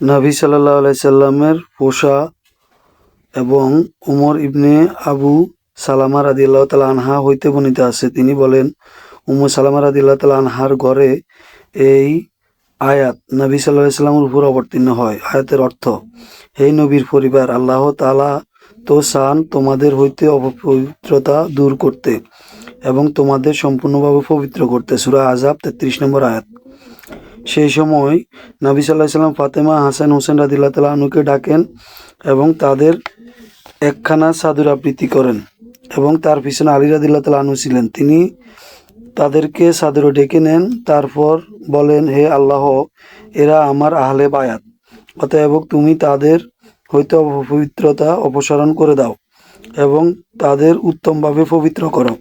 নবী সাল্লাল্লাহু আলাইহি সাল্লামের পোষা এবং উমর ইবনে আবু সালামা রাদিয়াল্লাহু তাআলা আনহা হইতে বর্ণিত আছে, তিনি বলেন, উম্মু সালামা রাদিয়াল্লাহু তাআলা আনহার ঘরে এই আয়াত নবী সাল্লাল্লাহু আলাইহি সাল্লামের উপর অবতীর্ণ হয়। আয়াতের অর্থ: হে নবীর পরিবার, আল্লাহ তাআলা তো চান তোমাদের হইতে অপবিত্রতা দূর করতে এবং তোমাদের সম্পূর্ণভাবে পবিত্র করতে। সূরা আহজাব 33 নম্বর আয়াত। সেই সময় নবী সাল্লাল্লাহু আলাইহি সাল্লাম ফাতেমা, হাসান, হোসেন রাদিয়াল্লাহু তাআলা আনহুকে ডাকেন এবং তাদের একখানা চাদর আবৃত্তি করেন এবং তার পিছনে আলী রাদিয়াল্লাহু তাআলা আনহু ছিলেন। তিনি তাদেরকে চাদরে ডেকে নেন, তারপর বলেন, হে আল্লাহ, এরা আমার আহলে বায়াত, অতএব তুমি তাদের হইতে অপবিত্রতা অপসারণ করে দাও এবং তাদের উত্তমভাবে পবিত্র করো।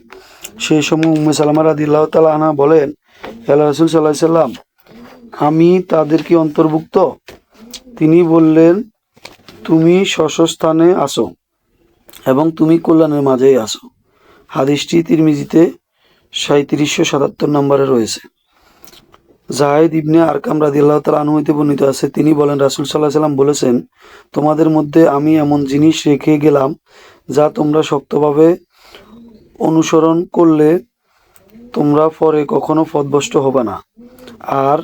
সেই সময় উম্মে সালামা রাদিয়াল্লাহু তাআলা আনহা বলেন, হে আল্লাহর রাসূল সাল্লাল্লাহু আলাইহি সাল্লাম, আমি তাদের কি অন্তর্ভুক্ত? তিনি বললেন, তুমি শস্যস্থানে আসো এবং তুমি কল্যাণের মাঝেই আসো। হাদিসটি তিরমিজিতে 3777 নম্বরে রয়েছে। যায়েদ ইবনে আরকাম রাদিয়াল্লাহু তাআলা আনহু হতে বর্ণিত আছে, তিনি বলেন, রাসূল সাল্লাল্লাহু আলাইহি সাল্লাম বলেছেন, তোমাদের মধ্যে আমি এমন জিনিস রেখে গেলাম যা তোমরা শক্তভাবে অনুসরণ করলে তোমরা পরে কখনো পথভ্রষ্ট হবে না, আর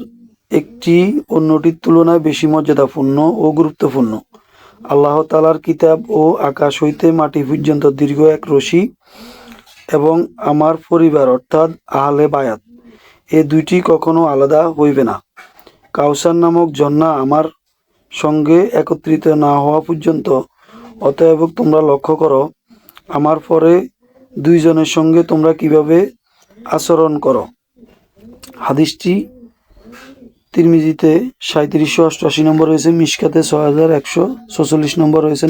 একটি অন্যটির তুলনায় বেশি মর্যাদাপূর্ণ ও গুরুত্বপূর্ণ। আল্লাহ তাআলার কিতাব ও আকাশ হইতে মাটি পর্যন্ত দীর্ঘ এক রশি এবং আমার পরিবার অর্থাৎ আহলে বায়াত, এ দুইটি কখনো আলাদা হইবে না। কাউসার নামক ঝর্ণা আমার সঙ্গে একত্রিত না হওয়া পর্যন্ত। অতএব তোমরা লক্ষ্য করো আমার পরে দুইজনের সঙ্গে তোমরা কিভাবে আচরণ করো। হাদিসটি তিরমিজিতে 3788 নম্বর রয়েছে, মিশকাতে 6146 নম্বর রয়েছে,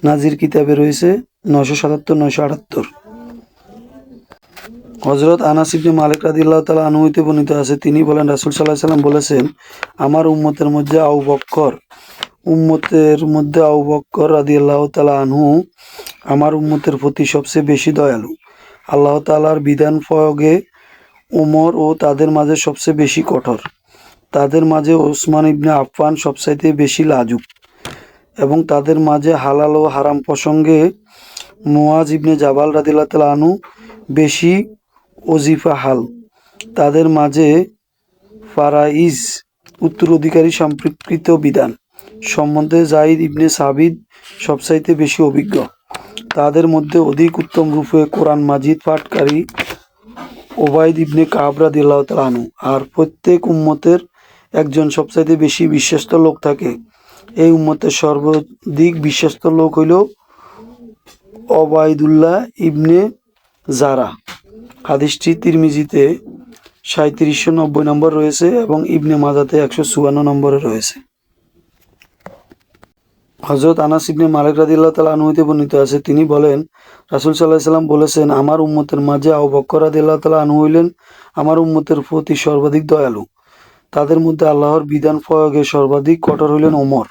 নাজির কিতাবে রয়েছে 977-978। হযরত আনাস ইবনে মালিক রাদিয়াল্লাহু তাআলা আনহু হতে বর্ণিত আছে, তিনি বলেন, রাসূল সাল্লাল্লাহু আলাইহি সাল্লাম বলেছেন, আমার উম্মতের মধ্যে আবু বকর রাদিয়াল্লাহু তাআলা আনহু আমার উম্মতের প্রতি সবচেয়ে বেশি দয়ালু। আল্লাহ তাআলার বিধান প্রয়োগে ওমর ও তাদের মাঝে সবচেয়ে বেশি কঠোর। তাদের মাঝে ওসমান ইবনে আফফান সবচাইতে বেশি লাজুক এবং তাদের মাঝে হালাল ও হারাম প্রসঙ্গে মুয়াজ ইবনে জাবাল রাদিয়াল্লাহু তাআলা আনহু বেশি ওজিফাহাল। তাদের মাঝে ফারাইজ উত্তরাধিকারী সম্পর্কিত বিধান সম্বন্ধে যায়েদ ইবনে সাবিত সবচাইতে বেশি অভিজ্ঞ। তাদের মধ্যে অধিক উত্তম রূপে কোরআন মাজিদ পাঠকারী ওবাইদ ইবনে কাব রাদিয়াল্লাহু তাআলা আনহু। আর প্রত্যেক উম্মতের একজন সবচাইতে বেশি বিশ্বস্ত লোক থাকে। এই উম্মতের সর্বাধিক বিশ্বস্ত লোক হইল ওবাইদুল্লাহ ইবনে জারা। হাদিসটি তিরমিজিতে 3790 নম্বর রয়েছে এবং ইবনে মাজাতে 154 নম্বরে রয়েছে। হযরত আনাস ইবনে মালিক রাদিয়াল্লাহু তাআলা আনহু হতে বর্ণিত আছে, তিনি বলেন, রাসূল সাল্লাল্লাহু আলাইহি সাল্লাম বলেছেন, আমার উম্মতের মাঝে আবু বকর রাদিয়াল্লাহু তাআলা আনহু হইলেন আমার উম্মতের প্রতি সর্বাধিক দয়ালু। তাদের মধ্যে আল্লাহর বিধান প্রয়োগে সর্বাধিক কঠোর হইলেন ওমর।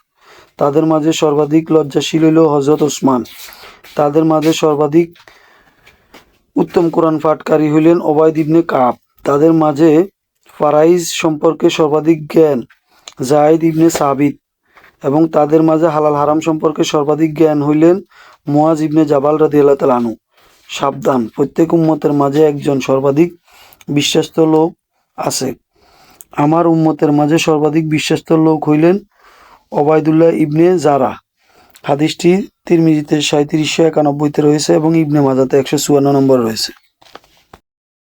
তাদের মাঝে সর্বাধিক লজ্জাশীল হইল হযরত ওসমান। তাদের মাঝে সর্বাধিক উত্তম কোরআন পাঠকারী হইলেন ওবাইদ ইবনে কাব। তাদের মাঝে ফারাইজ সম্পর্কে সর্বাধিক জ্ঞান যায়েদ ইবনে সাবিত এবং তাদের মাঝে হালাল হারাম সম্পর্কে সর্বাধিক জ্ঞান হইলেন মুয়াজ ইবনে জাবাল রাদিয়াল্লাহু তাআলা আনহু। সাবধান, প্রত্যেক উম্মতের মাঝে একজন সর্বাধিক বিশ্বস্ত লোক আছে। আমার উম্মতের মাঝে সর্বাধিক বিশ্বস্ত লোক হইলেন ওবাইদুল্লাহ ইবনে জারা। হাদিসটি তিরমিজিতে 3791 রয়েছে এবং ইবনে মাজাতে 154 নম্বর রয়েছে।